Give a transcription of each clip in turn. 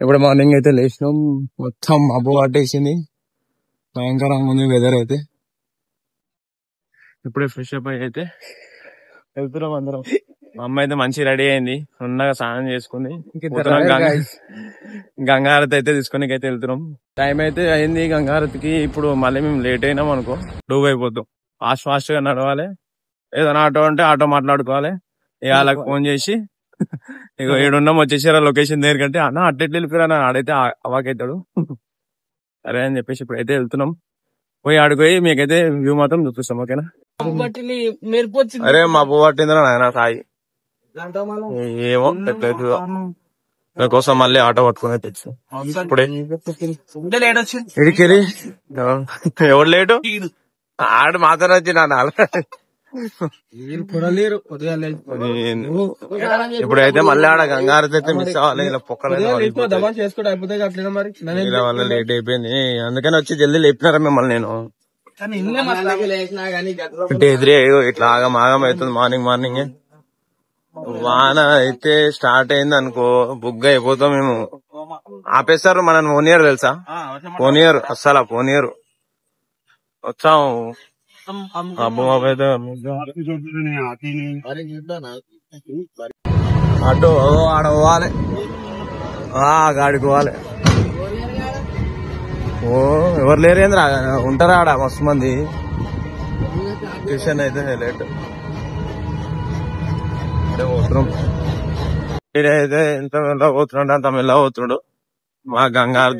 ఇప్పుడు మార్నింగ్ అయితే లేచినాం, మొత్తం మబ్బు పట్టేసింది, భయంకరంగా ఉంది వెదర్ అయితే. ఇప్పుడే ఫ్రెష్ అప్ అయితే వెళ్తున్నాం అందరం. మా అమ్మ అయితే మంచి రెడీ అయింది, ఉన్నగా స్నానం చేసుకుని గంగారతి అయితే తీసుకుని అయితే వెళ్తున్నాం. టైం అయితే అయింది గంగారతికి. ఇప్పుడు మళ్ళీ మేము లేట్ అయినాం అనుకో డూబ్ అయిపోతాం. ఫాస్ట్ గా నడవాలి, ఏదైనా ఆటో ఉంటే ఆటో మాట్లాడుకోవాలి. ఇక వాళ్ళకి ఫోన్ చేసి ఇక ఏడున్నాం వచ్చేసారా లొకేషన్ దగ్గరకంటే, అన్న అట్లెట్లు వెళ్ళిపోయారు ఆడైతే అవాకైతాడు. సరే అని చెప్పేసి ఇప్పుడైతే వెళ్తున్నాం. పోయి ఆడుకోయి మీకైతే వ్యూ మాత్రం చూపిస్తాం, ఓకేనా? అరే మా పువ్వు పట్టిందిరా నాయన సాయి, ఏమో ఎట్లయితుందో. మీకోసం మళ్ళీ ఆటో పట్టుకుని తెచ్చు. ఇప్పుడే ఇడికెళ్ళి ఎవరు లేటు ఆడు మాత్రం వచ్చి నా ఇప్పుడైతే మళ్ళీ ఆడ గంగారతి అయితే మిస్ అవ్వాలి. ఇలా పొక్కల వల్ల లేట్ అయిపోయింది, అందుకని వచ్చి జల్దీ లేపినారా మిమ్మల్ని. నేను ఎదురే ఇట్లా ఆగం అవుతుంది. మార్నింగ్ వాన అయితే స్టార్ట్ అయింది అనుకో, బుగ్గ అయిపోతాం మేము. ఆపేస్తారు మనల్ని పోనీయరు తెలుసా, పోనీయరు అస్సలు పోనీయరు. వచ్చాం అటు ఆడ పోవాలి, గాడికి పోవాలి. ఓ ఎవరు లేరేంద్ర, ఉంటారా ఆడ మస్తు మంది. ట్యూషన్ అయితే లేట్ పోతున్నాం. అయితే ఎంత మెల్ల పోతున్నాడు అంత మెల్ల పోతున్నాడు. మా గంగారు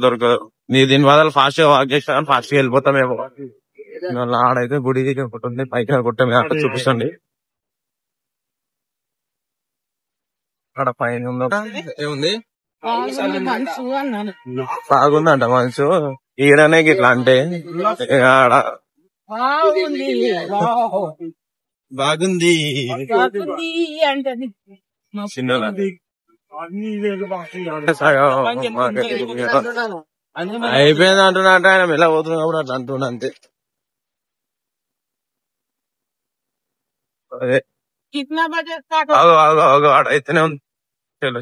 దొరకదు. దీని బదులు ఫాస్ట్ గా వాక్ చేసినా ఫాస్ట్ గా వెళ్ళిపోతామేమో. ఆడైతే గుడి ఒకటి ఉంది, పైకి కొట్టే ఆడ చూపిస్తుంది. ఆడ పైన ఏముంది బాగుందంట మనసు. ఈడనే ఇట్లా అంటే ఆడ బాగుంది అయిపోయింది అంటున్నట్టు ఆయన మెల్ల పోతున్నాం కాబట్టి అట్లా అంటున్నా అంతే. అదే ఆడైతేనే ఉంది.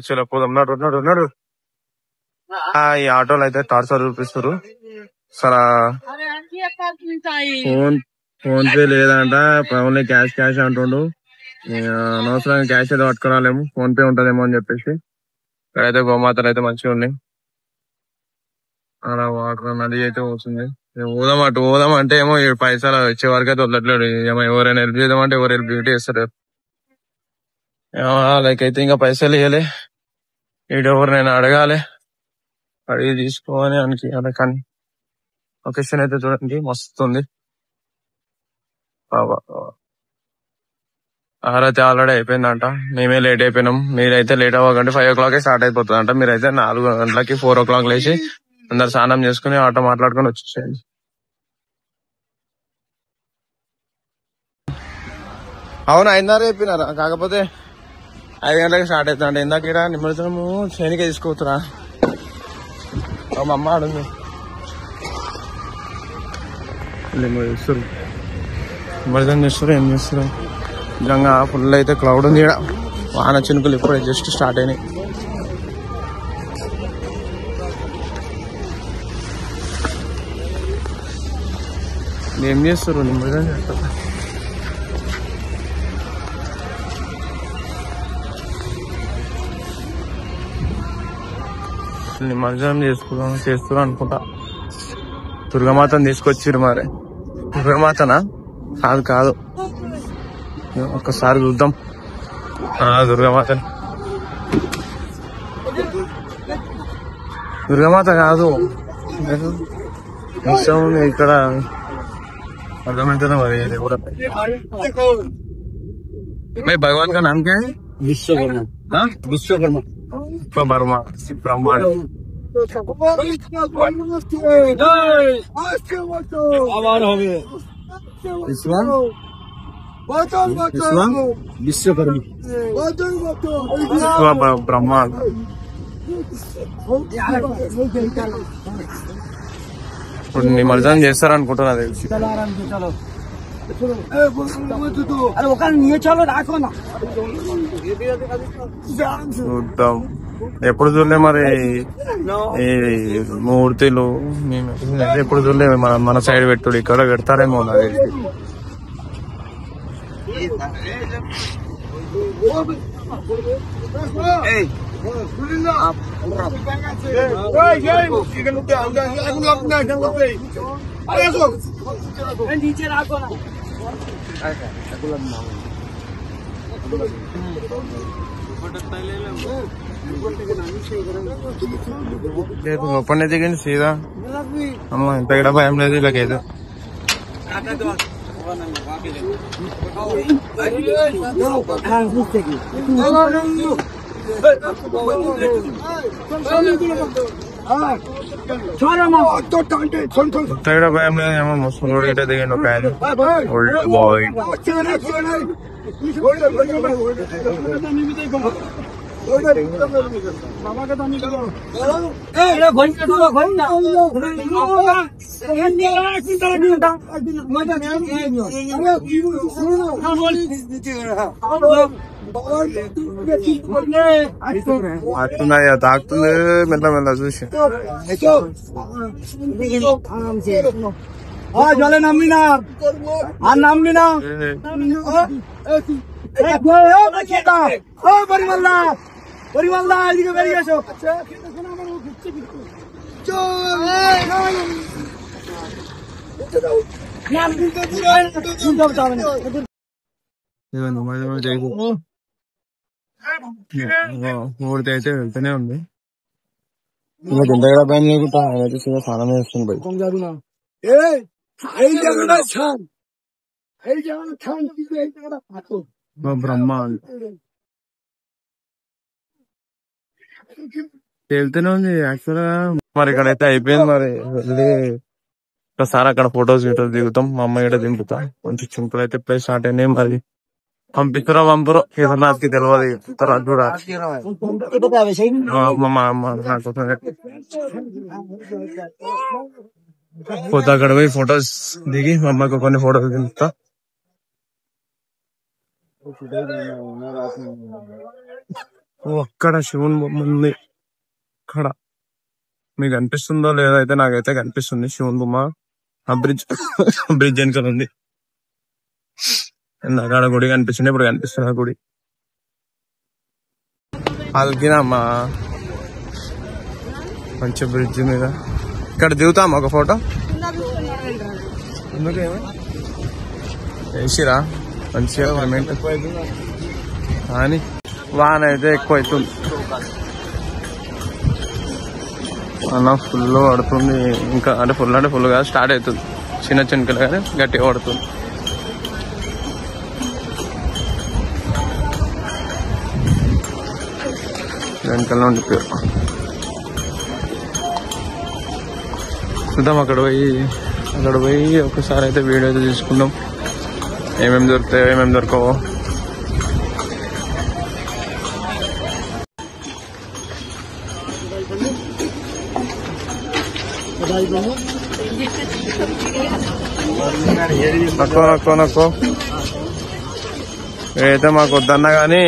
చలో పోదాం. ఉన్నాడు ఈ ఆటోలు అయితే టార్చర్ చూపిస్తారు. సరే ఫోన్ పే లేదంట, ఓన్లీ క్యాష్ అంటుండు. అనవసరంగా క్యాష్ అయితే పట్టుకురాలేము, ఫోన్ పే ఉంటదేమో అని చెప్పేసి. ఇక్కడైతే గోమాతలు అయితే మంచిగా ఉన్నాయి. అలా వాటర్ నది అయితే వస్తుంది. పోదాం అంటే ఏమో పైసలు వచ్చే వరకు అయితే వదలట్లేడు. ఏమో ఎవరైనా హెల్ప్ చేద్దామంటే ఎవరు హెల్ప్ చేస్తారు. లైక్ అయితే ఇంకా పైసలు ఇవ్వలే, ఎవరినైనా అడగాలి, అడిగి తీసుకోవాలి అని. కానీ లొకేషన్ అయితే చూడండి మస్తుంది. ఆరైతే ఆల్రెడీ అయిపోయిందంట, మేమే లేట్ అయిపోయినాం. మీరైతే లేట్ అవ్వకండి, 5 o'clock స్టార్ట్ అయిపోతుంది అంట. మీరైతే 4 గంటలకి 4 o'clock లేచి అందరు స్నానం చేసుకుని ఆటో మాట్లాడుకుని వచ్చేసేయండి. అవును అయిందారా చెప్పినారా, కాకపోతే 5 గంటలకి స్టార్ట్ అవుతుందంట. ఇందాక ఇక్కడ నిమ్మడము శనికే తీసుకోవచ్చురా. మా అమ్మ ఆడుంది నిమ్మడం చేస్తారు. ఏం చేస్తారు నిజంగా ఫుల్ అయితే క్లౌడ్ ఉంది. ఇక్కడ వాన చినుకులు ఇప్పుడే జస్ట్ స్టార్ట్ అయినాయి. ఏం చేస్తారు నిమ్మడం చేస్తారు. నిమజ్జనం చేస్తున్నారు అనుకుంటా. దుర్గమాతను తీసుకొచ్చిర్రు. మరి దుర్గమాతనా? కాదు, ఒక్కసారి చూద్దాం దుర్గమాతని. దుర్గమాత కాదు ఇక్కడ అర్థమవుతుందా మరి. भाई भगवान का नाम क्या है? विश्वकर्मा। विश्वकर्मा ब्रह्मा ब्रह्मांड। विश्वकर्मा ब्रह्मांड। ఇప్పుడు నిమజ్జనం చేస్తారనుకుంటున్నా తెలిసి. చూద్దాం. ఎప్పుడు చూడలే మరి ఈ మూర్తిలు మేము ఎప్పుడు చూడలే. మన సైడ్ పెట్టుడు ఇక్కడ పెడతారేమో నాకు ఒప్పనే దిగండి సీదా. అమ్మ ఇంత కూడా భయం లేదు ఇలాగేదో. ఇంత భయం లేదు ఏమో. ముస్లిం అయితే దిగండి ఒక ఆయన ఓల్డ్ బాయ్. అట్లున్నాయి తాకుతుంది మెల్ల మెల్ల చూసి. నమ్మినా మూడితే అయితే వెళ్తూనే ఉంది. ఇంకా ఇంత కూడా భయం లేకుండా అయితే స్నానం చేస్తుంది బయట. బ్రహ్మ వెళ్తూనే ఉంది యాక్చువల్ గా. మరి ఇక్కడైతే అయిపోయింది. మరి వెళ్ళి ఒకసారి అక్కడ ఫొటోస్ దిగుతాం. మా అమ్మాయి కూడా దింపుతా. కొంచెం చింపులు అయితే ప్లే స్టార్ట్ అయినాయి. మరి పంపిస్తారో పంపరో కేదార్నాథ్ కి తెలియదు. తర్వాత చూడాలి. పోతే అక్కడ పోయి ఫొటోస్ దిగి మా అమ్మాయికి కొన్ని ఫొటోస్ దింపుతా. అక్కడ శివుని బొమ్మ ఉంది. అక్కడ మీకు కనిపిస్తుందో లేదో అయితే నాకైతే కనిపిస్తుంది శివుని బొమ్మ. ఆ బ్రిడ్జ్ వెనకాల ఉంది. అక్కడ గుడి కనిపిస్తుంది. ఇప్పుడు కనిపిస్తుంది ఆ గుడి. అల్కినమ్మా మంచి బ్రిడ్జ్ మీద ఇక్కడ దిగుతామా ఒక ఫోటో. ఎందుకేమో వేసిరా మంచిగా కానీ వాన అయితే ఎక్కువ అవుతుంది అన్న. ఫుల్ పడుతుంది ఇంకా. అంటే ఫుల్ కాదు స్టార్ట్ అవుతుంది. చిన్న చిన్నకలు కానీ గట్టిగా పడుతుంది. వెనకాల ఉండి పేరు చూద్దాం. అక్కడ పోయి ఒకసారి అయితే వీడియో అయితే తీసుకుందాం. ఏమేమి దొరుకుతాయో ఏమేమి దొరకవో. నక్కో ఏదైతే మాకు వద్దన్నా కానీ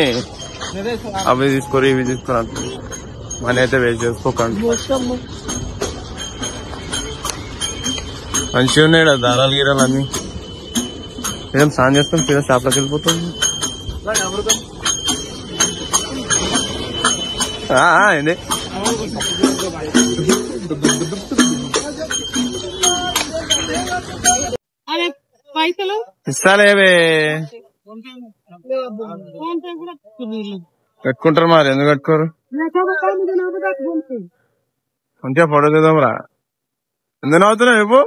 అవి తీసుకోరు ఇవి తీసుకుని అంటుంది. మనీ అయితే వేస్ట్ చేసుకోకండి. మంచిగా ఉన్నాయి దారాలు గీరాలు అన్ని. ఏం స్నానం చేస్తాం సీదా షాప్లోకి వెళ్ళిపోతుంది. ఏంది ఇస్తాలేవే పెట్టుకుంటారు. మరి ఎందుకు పెట్టుకోరు? మంచిగా ఫోటో తీద్దాం రా. ఎందుకు నవ్వుతున్నావు ఇవ్వు.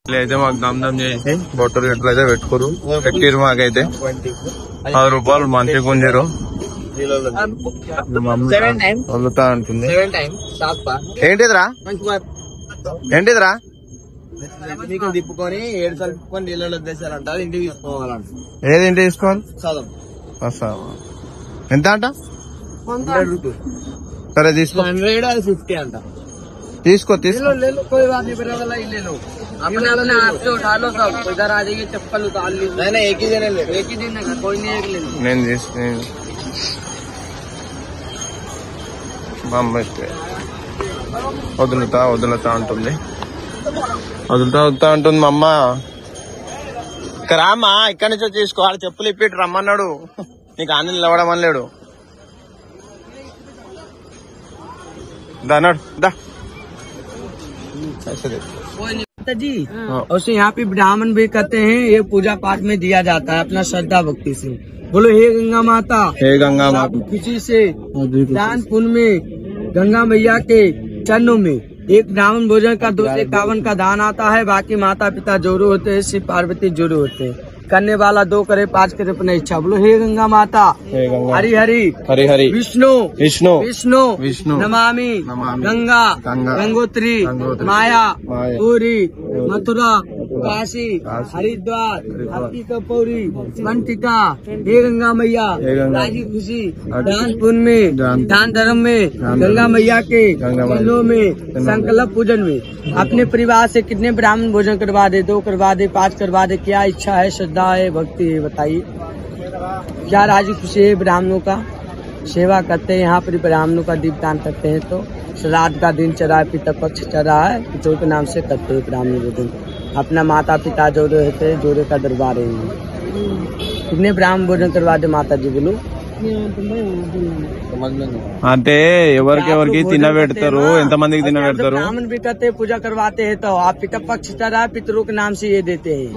అయితే మాకు దమ్ చేసి బొట్టలు గట్లు అయితే పెట్టుకోరు. పెట్టిరు మాకైతే 10 రూపాయలు మంచిగా కొంచెరు వదులుతా ఉంటుంది. ఏంటిదిరా ఏంటిదిరా తిప్పుకొని 7 కలుపుకొని నీళ్ళలో వద్దేశారంట. ఇంటికి తీసుకోవాలంట. ఏది ఇంటికి తీసుకోవాలి? ఎంత అంట? 100 రూపీస్. సరే తీసుకో. 150 అంట. తీసుకో తీసుకో. నేను తీసుకున్నాను. మా అమ్మ అయితే వదులుతా వదులుతా అంటుంది, వదులుతా వదులుతా అంటుంది మా అమ్మ. ఇక్కడ రామ్మా, ఇక్కడి నుంచి తీసుకోవాలి, చెప్పులు ఇప్పి రమ్మన్నాడు, నీకు ఆని నిలవడం అని లేడు. దాన్నాడు దా जी। और यहाँ पे ब्राह्मण भी कहते हैं, ये पूजा पाठ में दिया जाता है अपना श्रद्धा भक्ति से। बोलो हे गंगा माता, हे गंगा माता, खुशी से दान पुण्य में गंगा मैया के चरणों में एक ब्राह्मण भोजन का 251 का दान आता है। बाकी माता पिता जोड़े होते हैं, शिव पार्वती जोड़े होते हैं। करने वाला 2 करे 5 करे अपना इच्छा। बोलो हे गंगा माता, हे गंगा, हरि हरि हरि हरि, विष्णु विष्णु विष्णु विष्णु, नमामि नमामि गंगा गंगा, गंगोत्री माया पूरी मथुरा काशी हरिद्वार आपकी कपौरी पंटिका। हे गंगा मैया, राजी खुशी दान पुण्य में दान धर्म में गंगा मैया के चरणों में संकल्प पूजन में अपने परिवार से कितने ब्राह्मण भोजन करवा दे, 2 करवा दे, 5 करवा दे, क्या इच्छा है, श्रद्धा है, भक्ति है, बताइए। क्या राजी खुशी है ब्राह्मणों का सेवा करते हैं, यहाँ पर ब्राह्मणों का दीपदान करते हैं। तो श्राद्ध का दिन चला है, पिता पक्ष चला है, पितरों के नाम से करते हैं ब्राह्मण भोजन। अपना माता पिता जोड़े होते हैं, जोड़े का दरबार है। कितने ब्राह्मण भोजन करवा दे माता जी, बोलो। అంటే ఎవరికి తినబెడతారు, ఎంత మందికి తినబెడతారు? ब्राह्मण भी करते हैं, पूजा करवाते हैं। तो आप पिता पक्ष चला है, पितरों के नाम से ये देते हैं।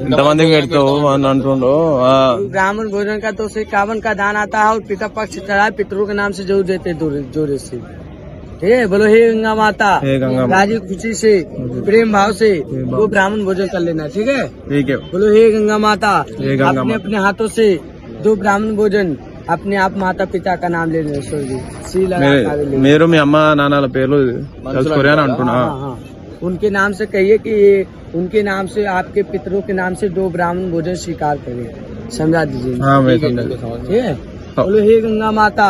ఎంత మందికి పెడతావు అని అంటుండో. ब्राह्मण भोजन का 251 का दान आता है और पिता पक्ष चढ़ा पितरों के नाम से जरूर देते जोरे से। ठीक है, बोलो हे गंगा माता, राजी खुशी से प्रेम भाव से वो ब्राह्मण भोजन कर लेना। ठीक है, ठीक है। बोलो हे गंगा माता, अपने अपने हाथों से 2 ब्राह्मण भोजन अपने आप माता पिता का नाम लेने మీరు మీ అమ్మ నాన్నల పేర్లు తెలుసుకోరే అని అంటున్నా. उनके नाम से कहिए कि उनके नाम से आपके पितरों के नाम से 2 ब्राह्मण भोजन स्वीकार करें, समझा दीजिए। हाँ, मैं ठीक है। बोलो हे गंगा माता,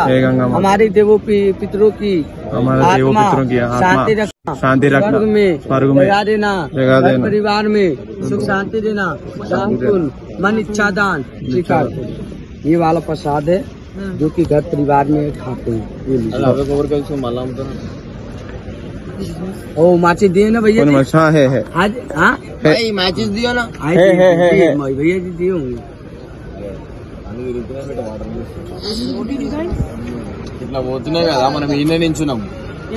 हमारे देवों पितरों की आत्मा शांति रखना, शांति रखना, स्वर्ग में लगा देना, परिवार में सुख शांति देना, दान पुण्य मन इच्छा दान स्वीकार करें। ये वाला प्रसाद है जो कि घर परिवार में खाते हैं। ओ माचिस दिए ना भैया? है आज भाई माचिस दियो ना? भैया जी दिए होंगे। ఇట్లా పోతున్నాయి కదా, మనం ఈయన నించున్నాం.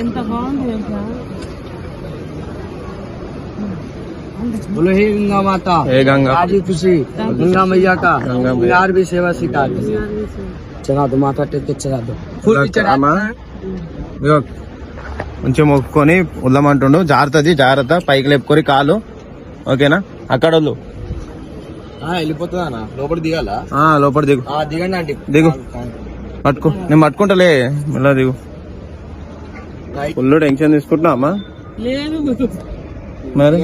ఎంత బాగుంది. बोलो हे गंगा माता, हे गंगा राजी खुशी गंगा मैया का बिहार भी सेवा स्वीकार। चला दो माथा टेक के चला दो, మంచిగా మొక్కుకొని వదలమంటుండు. జాగ్రత్త జాగ్రత్త, పైకి లేపుకొని కాలు, ఓకేనా? అక్కడ వద్దు, వెళ్ళిపోతుందా? లోపల దిగాల? లోపల దిగు, దిగండి ఆంటీ, దిగు, పట్టుకో, నేను పట్టుకుంటలే, మళ్ళా దిగు. ఫుల్ టెన్షన్ తీసుకుంటున్నా అమ్మా. మరి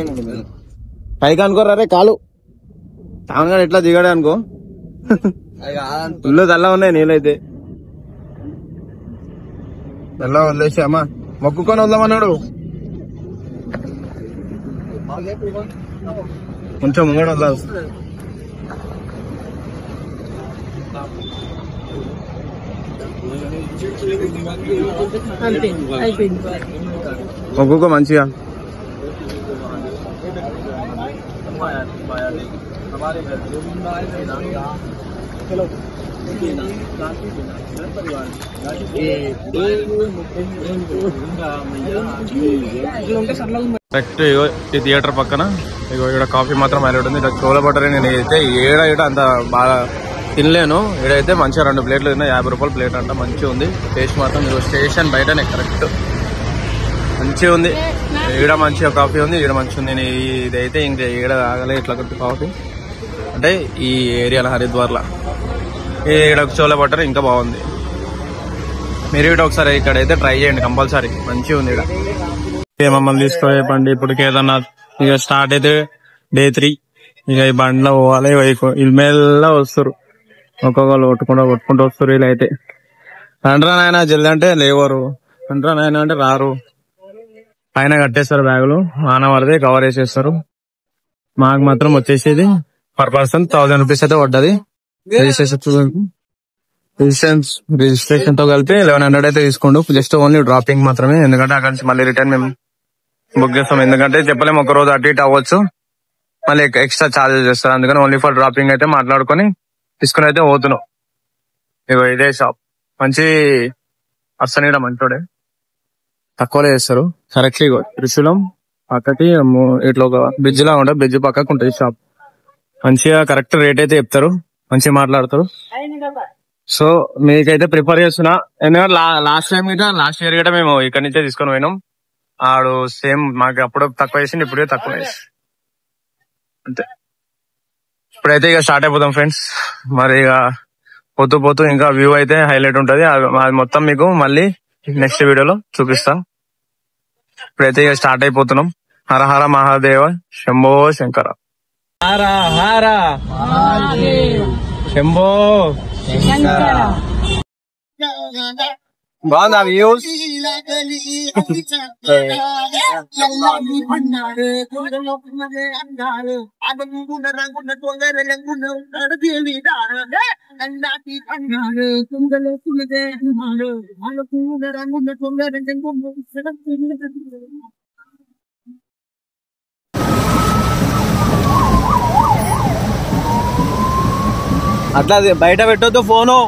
పైకి అనుకోరా రే, కాలు తాగా ఎట్లా దిగాడే అనుకో. ఫుల్ తెల్ల ఉన్నాయి నీళ్ళైతే. తెల్ల వదిలేసి అమ్మా మొక్కుకొని వదలమన్నాడు. కొంచెం ముంగడ వదలాలి. మొక్కుకో మంచిగా. కరెక్ట్ ఈ థియేటర్ పక్కన ఇగో ఇక్కడ కాఫీ మాత్రం హైలైట్ ఉంది. ఇక్కడ చోళ బటర్ నేను అయితే ఏడ అంత బాగా తినలేను. ఈడైతే మంచిగా 2 ప్లేట్లు తిన్నా, 50 రూపాయలు ప్లేట్ అంట. మంచిగా ఉంది టేస్ట్ మాత్రం. మీరు స్టేషన్ బయటనే కరెక్ట్ మంచిగా ఉంది. ఈడ మంచిగా కాఫీ ఉంది, ఈడ మంచిగా ఉంది. నేను ఇదైతే ఇంకా ఈడ తాగలే ఇట్లా కొద్ది కాఫీ, అంటే ఈ ఏరియాలో హరిద్వార్లో ఈడ చోళ బటర్ ఇంకా బాగుంది. మీరు ఇటు ఒకసారి ఇక్కడైతే ట్రై చేయండి కంపల్సరీ, మంచిగా ఉంది. ఇక్కడ మమ్మల్ని తీసుకోపోండి ఇప్పుడు కేదార్నాథ్. ఇక స్టార్ట్ అయితే డే 3. ఇక ఈ బండ్లో పోవాలి. ఇల్మేల్లో వస్తారు, ఒక్కొక్కరు కొట్టుకుంటూ వస్తారు. వీళ్ళు అయితే అంటారా నాయన జల్ది అంటే లేవరు, అంటారా నాయన అంటే రారు. పైన కట్టేస్తారు బ్యాగులు, వాన పడితే కవర్ వేసేస్తారు. మాకు మాత్రం వచ్చేసేది పర్ పర్సన్ 1000 రూపీస్ అయితే పడ్డది. రిజిస్ట్రేషన్ తో కలిపి 1100 అయితే తీసుకోండు. జస్ట్ ఓన్లీ డ్రాపింగ్ మాత్రమే, ఎందుకంటే అక్కడ నుంచి మళ్ళీ రిటర్న్ మేము బుక్ చేస్తాం. ఎందుకంటే చెప్పలేము, ఒక రోజు అటు ఇటు అవ్వచ్చు, మళ్ళీ ఎక్స్ట్రా చార్జెస్ చేస్తారు. అందుకని ఓన్లీ ఫర్ డ్రాపింగ్ అయితే మాట్లాడుకొని తీసుకుని అయితే పోతున్నాం. ఇగో ఇదే షాప్, మంచి పర్సన్ ఇక్కడ మంచోడే, తక్కువలో చేస్తారు. కరెక్ట్లీ త్రిశూలం పక్కకి ఇట్లా ఒక బ్రిడ్జ్ లా ఉంటుంది, బ్రిడ్జ్ పక్కకు ఉంటుంది షాప్. మంచిగా కరెక్ట్ రేట్ అయితే చెప్తారు, మంచిగా మాట్లాడతారు. సో మీకైతే ప్రిఫర్ చేస్తున్నా, ఎందుకంటే లాస్ట్ ఇయర్ గట్రా మేము ఇక్కడ నుంచే తీసుకొని పోయినాం. ఆడు సేమ్ మాకు అప్పుడు తక్కువ చేసింది, ఇప్పుడు తక్కువ చేసి అంతే. ఇప్పుడైతే ఇక స్టార్ట్ అయిపోతాం ఫ్రెండ్స్. మరి ఇక పోతూ పోతూ ఇంకా వ్యూ అయితే హైలైట్ ఉంటది, అది మొత్తం మీకు మళ్ళీ నెక్స్ట్ వీడియోలో చూపిస్తా. ఇప్పుడైతే ఇక స్టార్ట్ అయిపోతున్నాం. హర హర మహాదేవ, శంభో శంకర. హర హర శంభో బాగుంది ఆ వ్యూస్. అట్లా బయట పెట్టొద్దు, ఫోను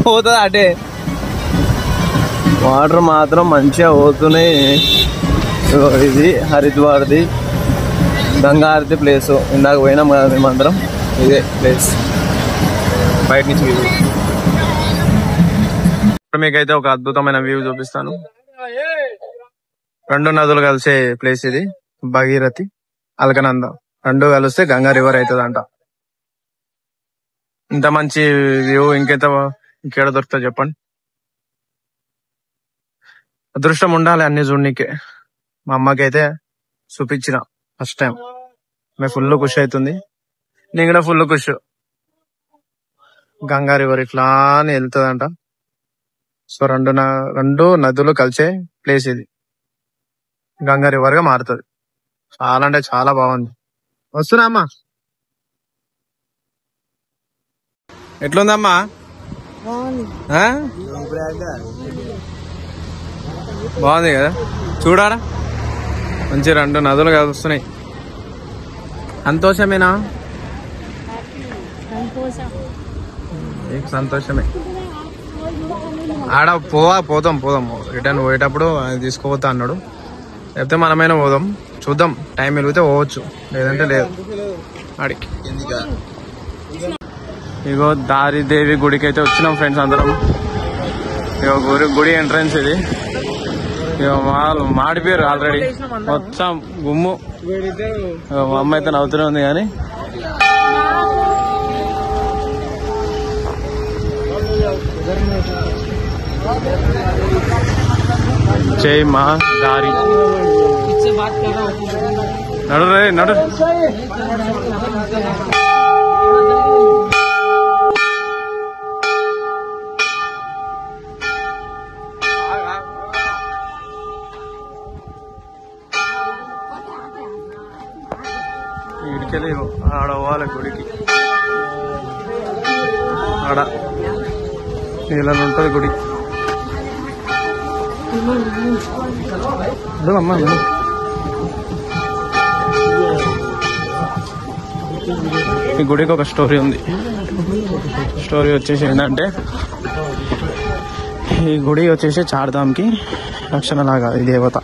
పోతుంది అటే. వాటర్ మాత్రం మంచిగా పోతున్నాయి. ఇది హరిద్వార్ది గంగారతి ప్లేస్, ఇందాక పోయినాం కదా మేమందరం, ఇదే ప్లేస్ బయట నుంచి వ్యూ. ఇప్పుడు మీకైతే ఒక అద్భుతమైన వ్యూ చూపిస్తాను. 2 నదులు కలిసే ప్లేస్ ఇది, భగీరథి అలకనంద 2 కలిస్తే గంగా రివర్ అవుతుందంట. ఇంత మంచి వ్యూ ఇంకేడ దొరుకుతుంది చెప్పండి. అదృష్టం ఉండాలి అన్ని చూడనీకే. మా అమ్మకైతే చూపించిన ఫస్ట్ టైం, మేము ఫుల్ ఖుషి అవుతుంది, నేను కూడా ఫుల్ ఖుషి. గంగా రివర్ ఇట్లా వెళ్తుందంట. సో 2 నదులు కలిసే ప్లేస్ ఇది, గంగా రివర్ గా మారుతుంది. చాలా అంటే చాలా బాగుంది. వస్తున్నా అమ్మా, ఎట్లుందమ్మా? బాగుంది కదా, చూడారా మంచి 2 నదులు కలుస్తున్నాయి. సంతోషమేనా? సంతోషమే. ఆడ పోదాం రిటర్న్ పోయేటప్పుడు తీసుకుపోతా అన్నాడు, లేకపోతే మనమైనా పోదాం, చూద్దాం. టైం వెలిగితే పోవచ్చు, లేదంటే లేదు. ఆడికి ఇగో దారిదేవి గుడికి అయితే వచ్చినాం ఫ్రెండ్స్ అందరం. ఇగో గుడి ఎంట్రన్స్ ఇది. వాళ్ళు మాడిపోయారు ఆల్రెడీ, మొత్తం గుమ్ము. మా అమ్మ అయితే నవ్వుతూనే ఉంది కానీ జై మా దారి. నడు రే నడు. ఇడికెళ్ళి ఆడ పోవాలి గుడికి, ఆడ నీళ్ళని ఉంటుంది గుడి. అమ్మా ఈ గుడికి ఒక స్టోరీ ఉంది. స్టోరీ వచ్చేసి ఏంటంటే, ఈ గుడి వచ్చేసి చార్ధామ్కి రక్షణ లాగా ఈ దేవత.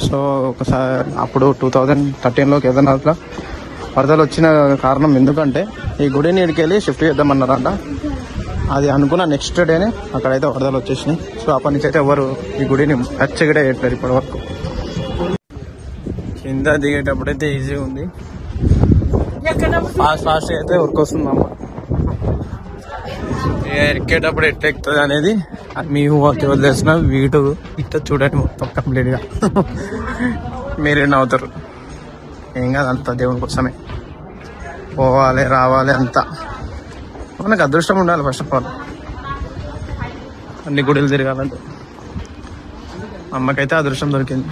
సో ఒకసారి అప్పుడు 2013లో కేదార్నాథ్లో వరదలు వచ్చిన కారణం ఎందుకంటే, ఈ గుడిని ఇడికెళ్ళి షిఫ్ట్ చేద్దామన్నారంట. అది అనుకున్న నెక్స్ట్ డేనే అక్కడైతే వరదలు వచ్చేసినాయి. సో అప్పటి నుంచి అయితే ఎవరు ఈ గుడిని టచ్ కూడా చేయట్లేదు ఇప్పటి వరకు. కింద దిగేటప్పుడైతే ఈజీగా ఉంది, ఫాస్ట్ అయితే వర్క్ వస్తుందమ్మా. ఎక్కేటప్పుడు ఎట్లా ఎక్కుతుంది అనేది మీ ఊహకి వదిలేసిన వీడియో ఇట్లా చూడండి మొత్తం కంప్లీట్ గా. మీరే నవ్వుతారు. ఏం కాదు, అంతా దేవుని కోసమే, పోవాలి రావాలి అంతా. మనకు అదృష్టం ఉండాలి ఫస్ట్ ఆఫ్ ఆల్, అన్ని గుడిలు తిరగాలంటే. అమ్మకైతే అదృష్టం దొరికింది.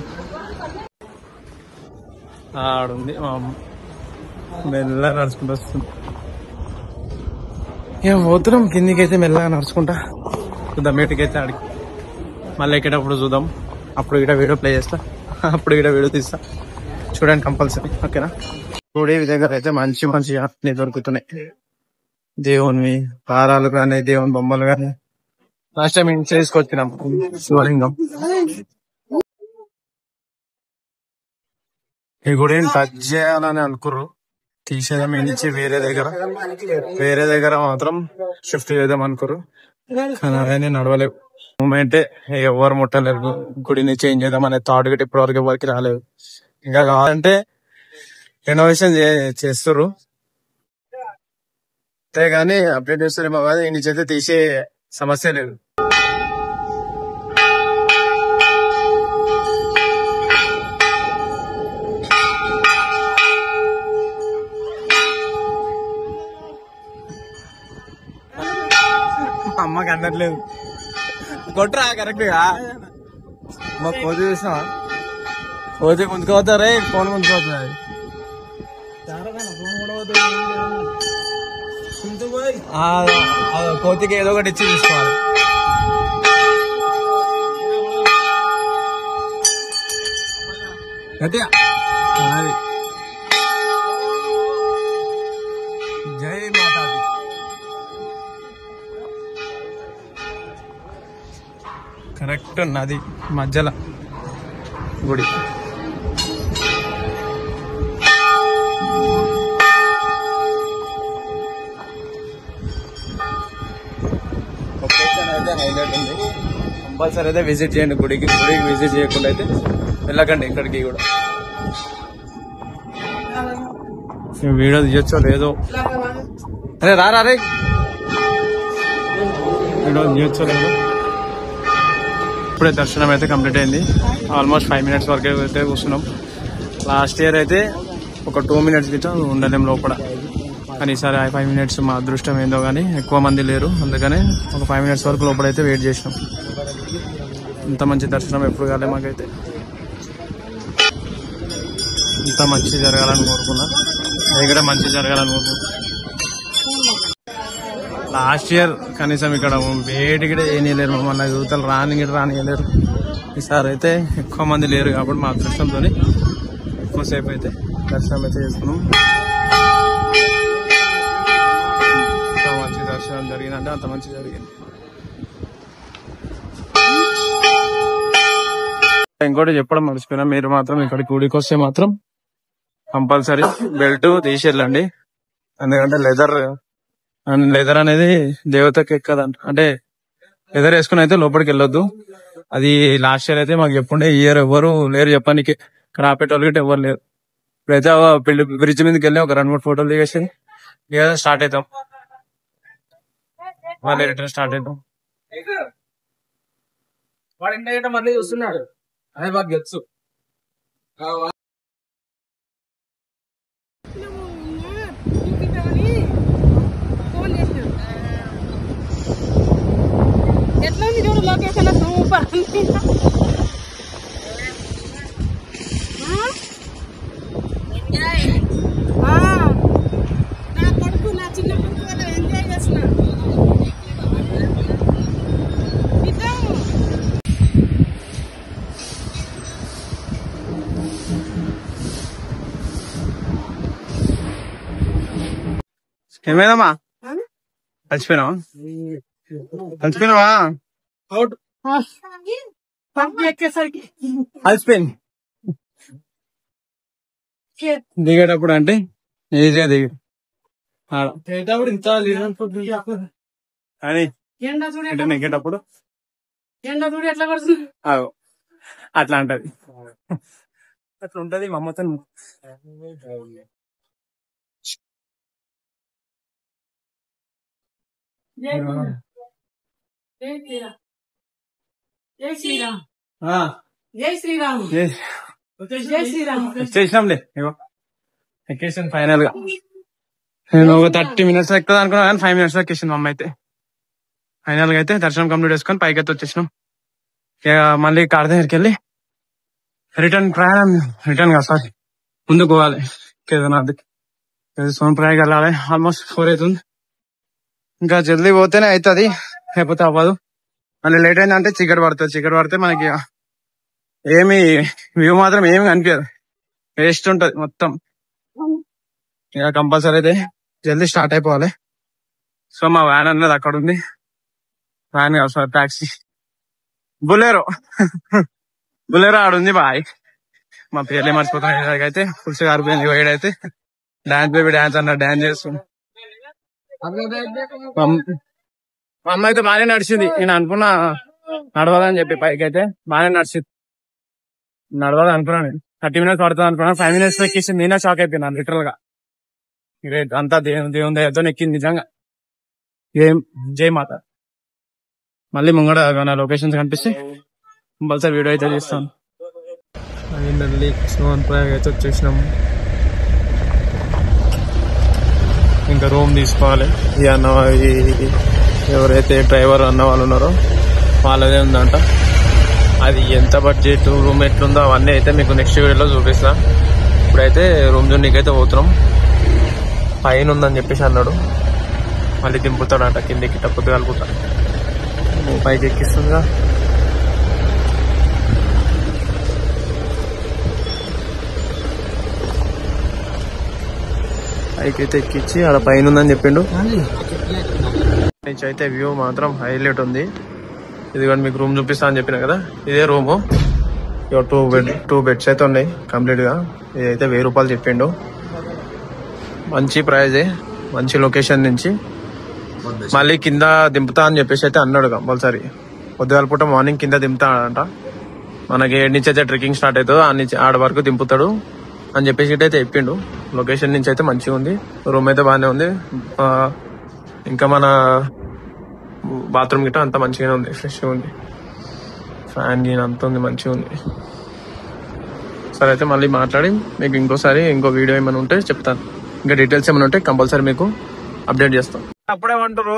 ఆడుంది మా అమ్మ, మెల్ల నడుచుకుంటూ వస్తుంది. ఇక పోతున్నాం కిందికి అయితే మెల్లగా నడుచుకుంటా చూద్దాం మేటికి అయితే ఆడికి మళ్ళీ ఎక్కేటప్పుడు చూద్దాం. అప్పుడు ఇక్కడ వీడియో ప్లే చేస్తా, అప్పుడు ఇక్కడ వీడియో తీస్తా, చూడండి కంపల్సరీ. ఓకేనా? చూడే దగ్గర అయితే మంచి మంచి అన్ని దొరుకుతున్నాయి. దేవుని పారాలు కానీ దేవుని బొమ్మలు కానీ లాస్ట్ టైం ఇంటి చేసుకొచ్చినాం శివలింగం. ఈ గుడి టచ్ చేయాలని అనుకుర్రు, తీసేదాం నుంచి వేరే దగ్గర మాత్రం షిఫ్ట్ చేద్దాం అనుకుర్రు. కానీ అవన్నీ నడవలేవు. మూమెంటే ఎవరు ముట్టలేరు. గుడిని చేంజ్ చేద్దాం అనే థాట్ గట్టి ఇప్పటివరకు ఎవరికి రాలేదు. ఇంకా కావాలంటే రెనోవేషన్ చేస్తారు అంతేగాని అప్డేట్ చేస్తారేమో కాదు. ఈ నుంచి అయితే తీసే సమస్య లేదు. అమ్మకి అందట్లేదు కొట్టరా కరెక్ట్ గా. మా కోతి చూసినా కోతి ముందుకోతారే, ఫోన్ ముందుకోతా. కోతికి ఏదో ఒకటి ఇచ్చి తీసుకోవాలి. అయితే జై మాతాది. కరెక్ట్ నది మధ్యలో గుడి. లొకేషన్ అయితే హైలైట్ ఉంది. కంపల్సరీ అయితే విజిట్ చేయండి గుడికి విజిట్ చేయకుండా అయితే వెళ్ళకండి ఇక్కడికి కూడా. వీడియో తీయొచ్చో లేదో, అరే రారా రే, వీడియో తీయొచ్చో లేదో. ఇప్పుడే దర్శనం అయితే కంప్లీట్ అయింది. ఆల్మోస్ట్ 5 minutes వరకు అయితే కూర్చున్నాం. లాస్ట్ ఇయర్ అయితే ఒక 2 minutes గిట్ట ఉండలేం లోపల. కానీ ఈసారి 5 minutes మా అదృష్టం ఏందో కానీ ఎక్కువ మంది లేరు, అందుకనే ఒక 5 minutes వరకు లోపలైతే వెయిట్ చేసినాం. ఇంత మంచి దర్శనం ఎప్పుడు కాలే మాకైతే. ఇంత మంచి జరగాలని కోరుకున్నా, దగ్గర మంచి జరగాలని కోరుకున్నా. లాస్ట్ ఇయర్ కనీసం ఇక్కడ వేటికి ఏనీయలేరు, మమ్మల్ని యువతలు రానియలేరు. ఈసారి అయితే ఎక్కువ మంది లేరు కాబట్టి మా అదృష్టంతో ఎక్కువసేపు అయితే దర్శనం అయితే చేసుకున్నాం. ఎంత మంచి దర్శనం జరిగిందంటే అంత మంచి జరిగింది. ఇంకోటి చెప్పడం మర్చిపోయినా, మీరు మాత్రం ఇక్కడికి గుడికి వస్తే మాత్రం కంపల్సరీ బెల్ట్ తీసేళ్ళండి. ఎందుకంటే లెదర్ అనేది దేవతకి ఎక్కదంట. అంటే లెదర్ వేసుకుని అయితే లోపలికి వెళ్ళొద్దు. అది లాస్ట్ ఇయర్ అయితే మాకు చెప్పుండే, ఈ ఇయర్ ఎవరు లేరు చెప్పడానికి. ఇక్కడ ఆపేటోళ్ళు గిట్ట ఎవరు లేరు. ఇప్పుడైతే బ్రిడ్జ్ మీదకి వెళ్ళి ఒక 2-3 ఫోటోలు దిగేసి లేదా స్టార్ట్ అవుతాం, మళ్ళీ రిటర్న్ స్టార్ట్ అవుతాం. వాడు ఇంటి మళ్ళీ చూస్తున్నాడు, అదే మాకు తెలుసు. ఎట్లా ఉంది చూడు లొకేషన్ సూపర్. నా కొడుకు నా చిన్న కొడుకు వల్ల ఎంజాయ్ చేస్తున్నా. ఏమైందమ్మా, కలిసిపోయినావా? కలిసిపోయింది. దిగేటప్పుడు అంటే ఈజీగా దిగి కానీ నెగ్గేటప్పుడు ఎట్లా పడుతుంది అట్లా అంటది, అట్లా ఉంటది మా అమ్మతో. జై శ్రీరామ్, జై శ్రీరామ్, జై శ్రీరామ్. చేసినాంలే ఎక్కేసాను ఫైనల్ గా. నేను ఒక 30 minutes ఎక్కువ అనుకున్నా కానీ 5 minutes ఎక్కేసింది మా అమ్మ అయితే. ఫైనల్ గా అయితే దర్శనం కంప్లీట్ చేసుకొని పైకి అయితే వచ్చేసినాం. ఇక మళ్ళీ కార్ దగ్గరికి వెళ్ళి రిటర్న్ గా సారీ ముందుకు పోవాలి. కేదార్నాథ్కి సోన్ప్రయాగ్ వెళ్ళాలి. ఆల్మోస్ట్ 4 అవుతుంది. ఇంకా జల్దీ పోతేనే అవుతుంది, లేకపోతే అవ్వదు. మళ్ళీ లేట్ అయిందంటే చీకటి పడితే మనకి ఏమి వ్యూ మాత్రం ఏమి కనిపించదు, వేస్ట్ ఉంటది మొత్తం. ఇక కంపల్సరీ అయితే జల్దీ స్టార్ట్ అయిపోవాలి. సో మా వ్యాన్ అన్నది అక్కడ ఉంది, వ్యాన్ కాదు సార్ టాక్సీ, బులెరో ఆడుంది బాయ్. మా పేర్లే మర్చిపోతాను. అయితే పులుసు గారిపోయింది వేడైతే డాన్స్ బేబీ డాన్స్ అన్న డాన్స్ చేస్తుంది. మా అమ్మ అయితే బాగానే నడిచింది. నేను అనుకున్నా నడవాలని చెప్పి పైకి అయితే బాగానే నడవాలి అనుకున్నాను. నేను 30 minutes పడుతుంది అనుకున్నాను. 5 minutes ఎక్కించి నేనే షాక్ అయిపోయినాను లిటరల్ గా. గ్రేట్, అంతా దేవుని దయతో ఎక్కింది నిజంగా. జై మాత. మళ్ళీ ముంగడ నా లొకేషన్స్ కనిపిస్తే కంపల్సరీ వీడియో అయితే చేస్తాను. ఫైనల్లీ స్నోన్ ప్రయాగ్ అయితే వచ్చేసినాము. ఇంకా రూమ్ తీసుకోవాలి. ఈ అన్న ఎవరైతే డ్రైవర్ అన్న వాళ్ళు ఉన్నారో వాళ్ళదే ఉందంట. అది ఎంత బడ్జెట్, రూమ్ ఎట్లుందో అవన్నీ అయితే మీకు నెక్స్ట్ వీడియోలో చూపిస్తా. ఇప్పుడైతే రూమ్ జోన్కి పోతున్నాం. పైన ఉందని చెప్పేసి అన్నాడు, మళ్ళీ దింపుతాడంట కిందికి టప్పుతూ కలుపుతా. పైకి ఎక్కిస్తుందిగా. పైకి అయితే ఎక్కించి అక్కడ పైన ఉందని చెప్పిండు. నుంచి అయితే వ్యూ మాత్రం హైలైట్ ఉంది. ఇది కానీ మీకు రూమ్ చూపిస్తా అని చెప్పిన కదా, ఇదే రూము. 2 బెడ్స్ అయితే ఉన్నాయి కంప్లీట్ గా. ఇదైతే 1000 రూపాయలు చెప్పిండు. మంచి ప్రైజే, మంచి లొకేషన్ నుంచి. మళ్ళీ కింద దింపుతా అని చెప్పేసి అయితే అన్నాడు కంపల్సరీ. పొద్దుగాల పూట మార్నింగ్ కింద దింపుతాడంట. మనకి 7 నుంచి అయితే ట్రెక్కింగ్ స్టార్ట్ అవుతుంది, ఆడ వరకు దింపుతాడు అని చెప్పేసి అయితే చెప్పిండు. లొకేషన్ నుంచి అయితే మంచిగా ఉంది, రూమ్ అయితే బాగానే ఉంది. ఇంకా మన బాత్రూమ్ గిట్ట అంతా మంచిగానే ఉంది, ఫ్రెష్గా ఉంది. ఫ్యాన్ గీన్ అంత ఉంది, మంచిగా ఉంది. సరే అయితే మళ్ళీ మాట్లాడి మీకు ఇంకో వీడియో ఏమైనా ఉంటే చెప్తాను. ఇంకా డీటెయిల్స్ ఏమైనా ఉంటే కంపల్సరీ మీకు అప్డేట్ చేస్తాం. అప్పుడేమంటారు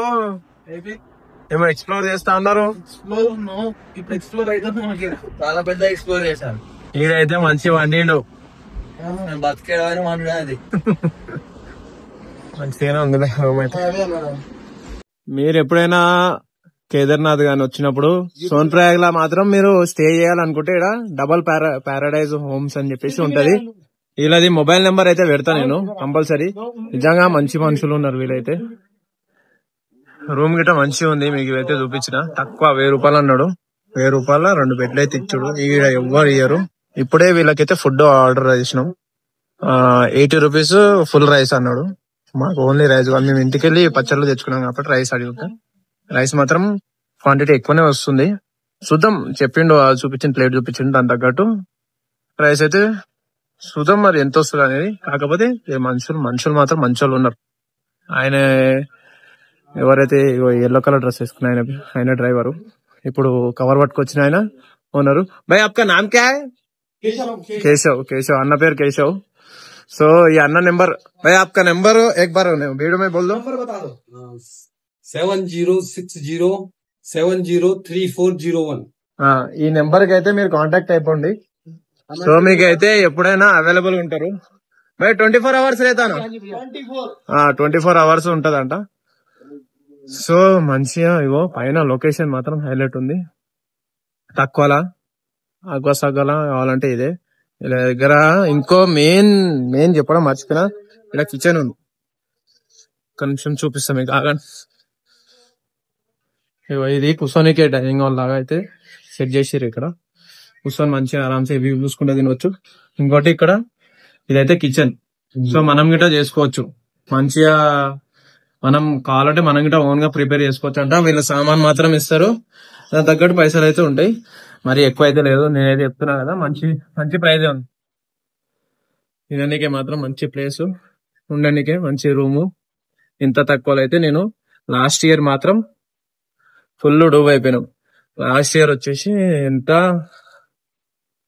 ఏమో ఎక్స్ప్లోర్ చేస్తా అన్నారు. ఇప్పుడు ఎక్స్ప్లోర్ అయితే చాలా పెద్ద ఎక్స్ప్లోర్ చేశాను. ఈడైతే మంచి వండిండు, బతికేయడం వండు. అది మంచిగానే ఉంది రూమ్ అయితే. మీరు ఎప్పుడైనా కేదార్నాథ్ గాని వచ్చినప్పుడు సోన్ ప్రయాగ్ లా మాత్రం మీరు స్టే చేయాలనుకుంటే ఇక్కడ డబల్ పారాడైజ్ హోమ్స్ అని చెప్పేసి ఉంటది. వీళ్ళది మొబైల్ నెంబర్ అయితే పెడతా నేను కంపల్సరీ. నిజంగా మంచి మనుషులు ఉన్నారు వీళ్ళైతే. రూమ్ గిట్ట మంచిగా ఉంది, మీకు ఇవైతే చూపించిన. తక్కువ 1000 రూపాయలు అన్నాడు. 1000 రూపాయల 2 బెడ్లు అయితే ఇచ్చాడు. ఈడ ఎవ్వరు ఇయ్యరు. ఇప్పుడే వీళ్ళకైతే ఫుడ్ ఆర్డర్ చేసినాం. 80 రూపీస్ ఫుల్ రైస్ అన్నాడు. మాకు ఓన్లీ రైస్, మేము ఇంటికి వెళ్ళి పచ్చళ్ళు తెచ్చుకున్నాం కాబట్టి రైస్ అడిగితే రైస్ మాత్రం క్వాంటిటీ ఎక్కువనే వస్తుంది. చూద్దాం, చెప్పిండు, చూపించిన ప్లేట్ చూపించిండు, దాని తగ్గట్టు రైస్ అయితే చూద్దాం మరి ఎంత వస్తుంది అనేది. కాకపోతే మనుషులు మాత్రం మంచోళ్ళు ఉన్నారు. ఆయన ఎవరైతే ఎల్లో కలర్ డ్రెస్ వేసుకున్న ఆయన డ్రైవరు, ఇప్పుడు కవర్ పట్టుకొచ్చిన ఆయన ఓనరు. భయ్ ఆప్కా నామ్ క్యా హై? కేశవ్ అన్న పేరు కేశవ్. సో ఈ అన్న నెంబర్, భయ్ ఆప్కా నెంబర్ एक बार वीडियो में बोल दो. 7060703401. ఈ నెంబర్ కి అయితే మీరు కాంటాక్ట్ అయిపోండి. సో మీకు అయితే ఎప్పుడైనా అవైలబుల్ ఉంటారు. భయ్ 24 hours రేతాను, 24 hours ఉంటదంట. సో మంచిగా ఇగో పైన లొకేషన్ మాత్రం హైలైట్ ఉంది. తక్కువలా అగ్వసగ్గల కావాలంటే ఇదే. ఇలా దగ్గర ఇంకో మెయిన్ చెప్పడం మర్చిపోయినా, ఇక్కడ కిచెన్ ఉంది. ఒక నిమిషం చూపిస్తాం మీకు, ఆగండి. ఇది కూర్చోనికే డైనింగ్ హాల్ లాగా అయితే సెట్ చేసారు. ఇక్కడ కూర్చొని మంచిగా ఆరామ్సే వ్యూ చూసుకుంటే తినవచ్చు. ఇంకోటి ఇక్కడ ఇదైతే కిచెన్. సో మనం గిట్ట చేసుకోవచ్చు మంచిగా. మనం కావాలంటే మనం గిట్ట ఓన్ గా ప్రిపేర్ చేసుకోవచ్చు అంట. వీళ్ళ సామాన్ మాత్రం ఇస్తారు, దాని తగ్గట్టు పైసలు అయితే ఉంటాయి. మరి ఎక్కువ అయితే లేదు, నేనైతే చెప్తున్నా కదా. మంచి ప్రైజే ఉంది. తినడానికే మాత్రం మంచి ప్లేస్, ఉండడానికే మంచి రూము. ఇంత తక్కువలో అయితే నేను లాస్ట్ ఇయర్ మాత్రం ఫుల్ డూబ్ అయిపోయినాం. లాస్ట్ ఇయర్ వచ్చేసి ఎంత,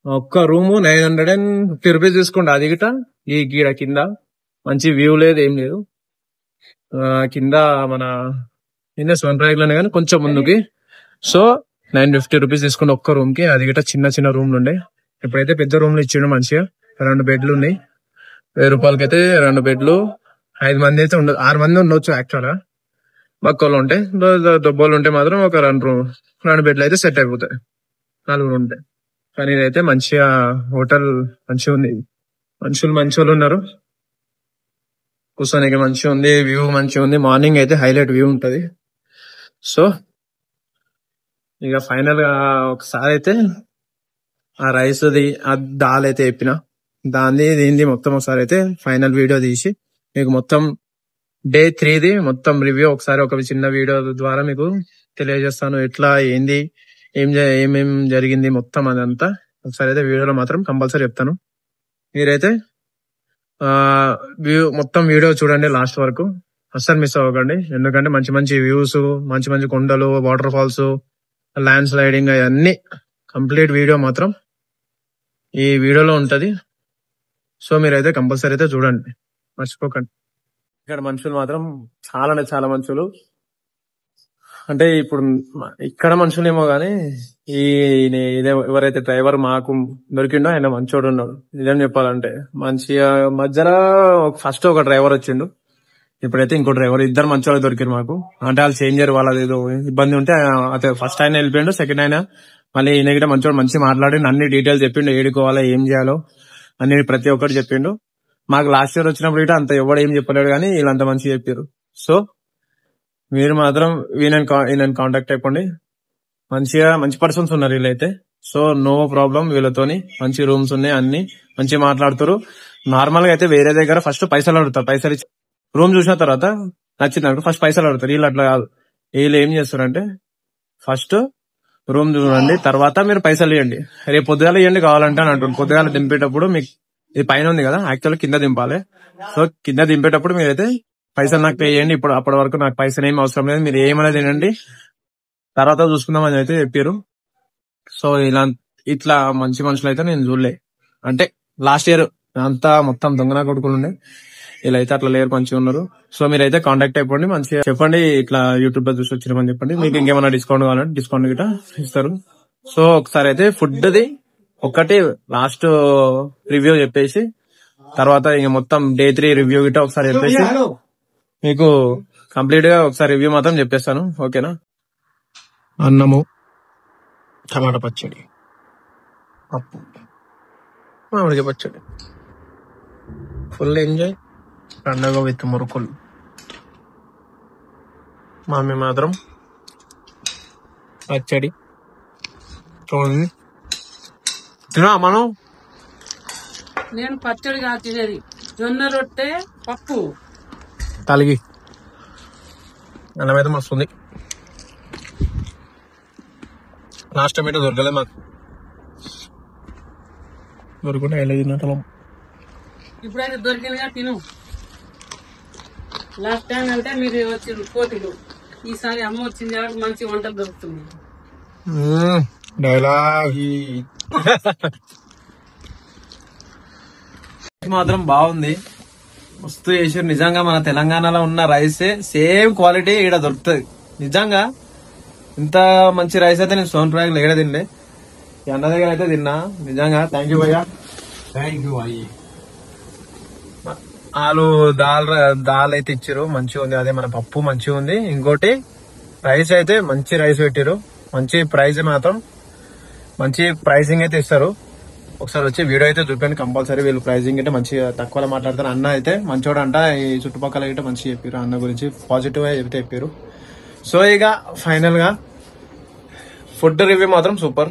ఒక్క రూము 950 రూపీస్ తీసుకోండి. అది గిట ఈ గీడ కింద మంచి వ్యూ లేదు, ఏం లేదు. కింద మన సోన్ ప్రయాగ్ లోనే కానీ కొంచెం ముందుకి. సో 950 రూపీస్ తీసుకుంటే ఒక్క రూమ్ కి. అది గిట చిన్న రూమ్లు ఉండే. ఇప్పుడైతే పెద్ద రూమ్లు ఇచ్చిండు మంచిగా. 2 బెడ్లు ఉన్నాయి. 1000 రూపాయలకి అయితే 2 బెడ్లు. 5 మంది అయితే ఉండదు, 6 మంది ఉండొచ్చు యాక్చువల్ గా. బక్కలు ఉంటే దొబ్బలు ఉంటే మాత్రం ఒక 2 బెడ్లు అయితే సెట్ అయిపోతాయి, 4 ఉంటాయి. కానీ ఇదైతే మంచిగా హోటల్ మంచిగా ఉంది, మంచోళ్ళు ఉన్నారు, కూర్చోనికి మంచిగా ఉంది, వ్యూ మంచిగా ఉంది. మార్నింగ్ అయితే హైలైట్ వ్యూ ఉంటది. సో ఇక ఫైనల్ గా ఒకసారి అయితే ఆ రైస్ ది ఆ దాల్ అయితే చెప్పిన దీనిది మొత్తం ఒకసారి అయితే ఫైనల్ వీడియో తీసి మీకు మొత్తం డే 3ది మొత్తం రివ్యూ ఒకసారి ఒక చిన్న వీడియో ద్వారా మీకు తెలియజేస్తాను. ఎట్లా ఏంది ఏమేం జరిగింది మొత్తం అదంతా ఒకసారి అయితే వీడియోలో మాత్రం కంపల్సరీ చెప్తాను. మీరైతే మొత్తం వీడియో చూడండి లాస్ట్ వరకు, అస్సలు మిస్ అవ్వకండి. ఎందుకంటే మంచి మంచి వ్యూస్, మంచి మంచి కొండలు, వాటర్ ఫాల్స్, ల్యాండ్ స్లైడింగ్ అవన్నీ కంప్లీట్ వీడియో మాత్రం ఈ వీడియోలో ఉంటది. సో మీరైతే కంపల్సరీ అయితే చూడండి, మర్చిపోకండి. ఇక్కడ మనుషులు మాత్రం చాలా మనుషులు, అంటే ఇప్పుడు ఇక్కడ మనుషులేమో గానీ ఎవరైతే డ్రైవర్ మాకు దొరికిండో ఆయన మంచోడు ఉన్నాడు. నిజం చెప్పాలంటే మంచిగా మధ్యలో ఫస్ట్ ఒక డ్రైవర్ వచ్చిండు, ఇప్పుడైతే ఇంకో డ్రైవర్, 2 మంచోళ్ళు దొరికారు మాకు. అంటే వాళ్ళు చేంజ్ చేయరు, వాళ్ళది ఏదో ఇబ్బంది ఉంటే అదే ఫస్ట్ ఆయన వెళ్ళిపోయిండు, సెకండ్ ఆయన మళ్ళీ ఈయన గిట్ట మంచోడు మంచిగా మాట్లాడి అన్ని డీటెయిల్స్ చెప్పిండు, ఏడుకోవాలా ఏం చేయాలో అన్ని ప్రతి ఒక్కటి చెప్పిండు. మాకు లాస్ట్ ఇయర్ వచ్చినప్పుడు గిట్ట అంత ఎవడు ఏం చెప్పలేడు, కానీ వీళ్ళంతా మంచిగా చెప్పారు. సో మీరు మాత్రం వీళ్ళని కాంటాక్ట్ అయిపోండి, మంచి పర్సన్స్ ఉన్నారు వీళ్ళైతే. సో నో ప్రాబ్లం, వీళ్ళతోని మంచి రూమ్స్ ఉన్నాయి, అన్ని మంచిగా మాట్లాడుతారు. నార్మల్ గా అయితే వేరే దగ్గర ఫస్ట్ పైసలు అడుగుతారు, పైసలు ఇచ్చి రూమ్ చూసిన తర్వాత నచ్చింది ఫస్ట్ పైసలు అడుగుతారు. వీళ్ళు అట్లా కాదు, వీళ్ళు ఏం చేస్తారంటే ఫస్ట్ రూమ్ చూడండి, తర్వాత మీరు పైసలు ఇవ్వండి, రేపు పొద్దుగాల ఇవ్వండి కావాలంటే అని అంటారు. పొద్దుగాల దింపేటప్పుడు మీకు ఇది పైన ఉంది కదా, యాక్చువల్ కింద దింపాలి. సో కింద దింపేటప్పుడు మీరైతే పైసలు నాకు పే చేయండి, ఇప్పుడు అప్పటి వరకు నాకు పైసలు ఏమి అవసరం లేదు, మీరు ఏమైనా తినండి తర్వాత చూసుకుందాం అని అయితే చెప్పారు. సో ఇట్లా మంచి మనుషులు అయితే నేను చూడలే. అంటే లాస్ట్ ఇయర్ అంతా మొత్తం దొంగనా కొడుకులు ఉండే, వీళ్ళైతే అట్లా లేరు, మంచిగా ఉన్నారు. సో మీరైతే కాంటాక్ట్ అయిపోండి, మంచిగా చెప్పండి ఇట్లా యూట్యూబ్ లో చూసి వచ్చినామని చెప్పండి. మీకు ఇంకేమైనా డిస్కౌంట్ కావాలంటే డిస్కౌంట్ గిట్ట ఇస్తారు. సో ఒకసారి అయితే ఫుడ్ ది ఒకటి లాస్ట్ రివ్యూ చెప్పేసి తర్వాత ఇంక మొత్తం డే 3 రివ్యూ గిట్ట ఒకసారి చెప్పేసి మీకు కంప్లీట్ గా ఒకసారి రివ్యూ మాత్రం చెప్పేస్తాను. ఓకేనా? అన్నము, టమాటా పచ్చడి, పప్పు, మామిడికాయ పచ్చడి, ఫుల్ ఎంజాయ్, పండగ విత్ మురుకులు. మమ్మీ మాత్రం పచ్చడి చూడండి. తినా మనం? నేను పచ్చడి కాదు తినేది, జొన్న రొట్టె పప్పు తలిగి అన్నం అయితే మస్తుంది. లాస్ట్ టైం అయితే దొరకలేదు మాకు, దొరుకుంటే ఎలా తిన్నట్టు. ఇప్పుడైతే దొరికిందిగా తిను. లాస్ట్ టైం అంటే మీరు వచ్చిండ్రు కోతిలు, ఈసారి అమ్మ వచ్చింది కాబట్టి మంచి వంటలు దొరుకుతుంది. డైలాగ్ మాత్రం బాగుంది, మస్తు చేసారు. నిజంగా మన తెలంగాణలో ఉన్న రైసే సేమ్ క్వాలిటీ ఇక్కడ దొరుకుతుంది. నిజంగా ఇంత మంచి రైస్ అయితే నేను సోన్ప్రయాగ్ ఎక్కడ తినలే, ఈ అన్న దగ్గర అయితే తిన్నా. నిజంగా థ్యాంక్ యూ భయ్యా, థ్యాంక్ యూ అయ్యి. వాళ్ళు దాల్ అయితే ఇచ్చారు, మంచిగా ఉంది. అదే మన పప్పు మంచిగా ఉంది. ఇంకోటి రైస్ అయితే మంచి రైస్ పెట్టారు, మంచి ప్రైస్ మాత్రం మంచి ప్రైసింగ్ అయితే ఇస్తారు. ఒకసారి వచ్చి వీడియో అయితే చూపండి కంపల్సరీ. వీళ్ళు ప్రైసింగ్ అయితే మంచిగా తక్కువలో మాట్లాడతారు. అన్న అయితే మంచోడు అంట, ఈ చుట్టుపక్కల అయితే మంచిగా చెప్పారు, అన్న గురించి పాజిటివ్ గా చెప్తే చెప్పారు. సో ఇక ఫైనల్ గా ఫుడ్ రివ్యూ మాత్రం సూపర్.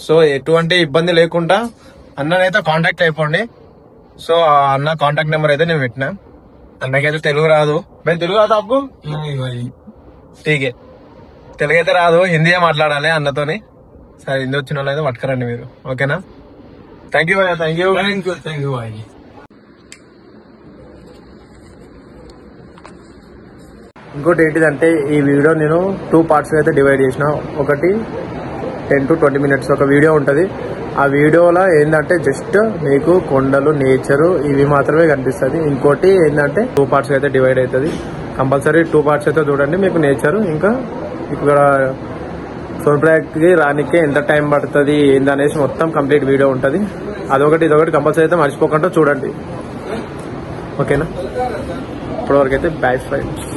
సో ఎటువంటి ఇబ్బంది లేకుండా అన్ననైతే కాంటాక్ట్ అయిపోండి. సో అన్న కాంటాక్ట్ నెంబర్ అయితే నేను పెట్టినా. అన్నకైతే తెలుగు రాదు, మేము తెలుగు రాదు అప్పు ఠీకే, తెలుగు అయితే రాదు, హిందీయే మాట్లాడాలి అన్నతోని. సరే హిందీ వచ్చిన వాళ్ళు అయితే పట్టుకరండి మీరు, ఓకేనా? థ్యాంక్ యూ భయ్యా, థ్యాంక్ యూ. ఇంకోటి ఏంటిదంటే ఈ వీడియో నేను 2 పార్ట్స్ అయితే డివైడ్ చేసిన. ఒకటి 10 to 20 minutes ఒక వీడియో ఉంటుంది. ఆ వీడియోలో ఏంటంటే జస్ట్ మీకు కొండలు, నేచరు ఇవి మాత్రమే కనిపిస్తుంది. ఇంకోటి ఏంటంటే 2 parts అయితే డివైడ్ అవుతుంది. కంపల్సరీ 2 parts అయితే చూడండి. మీకు నేచరు, ఇంకా ఇక్కడ సోన్ప్రయాగ్కి రానికి ఎంత టైం పడుతుంది ఏందనేసి మొత్తం కంప్లీట్ వీడియో ఉంటుంది. అదొకటి ఇదొకటి కంపల్సరీ అయితే మర్చిపోకుండా చూడండి, ఓకేనా? ఇప్పటివరకు అయితే బై ఫ్రెండ్స్.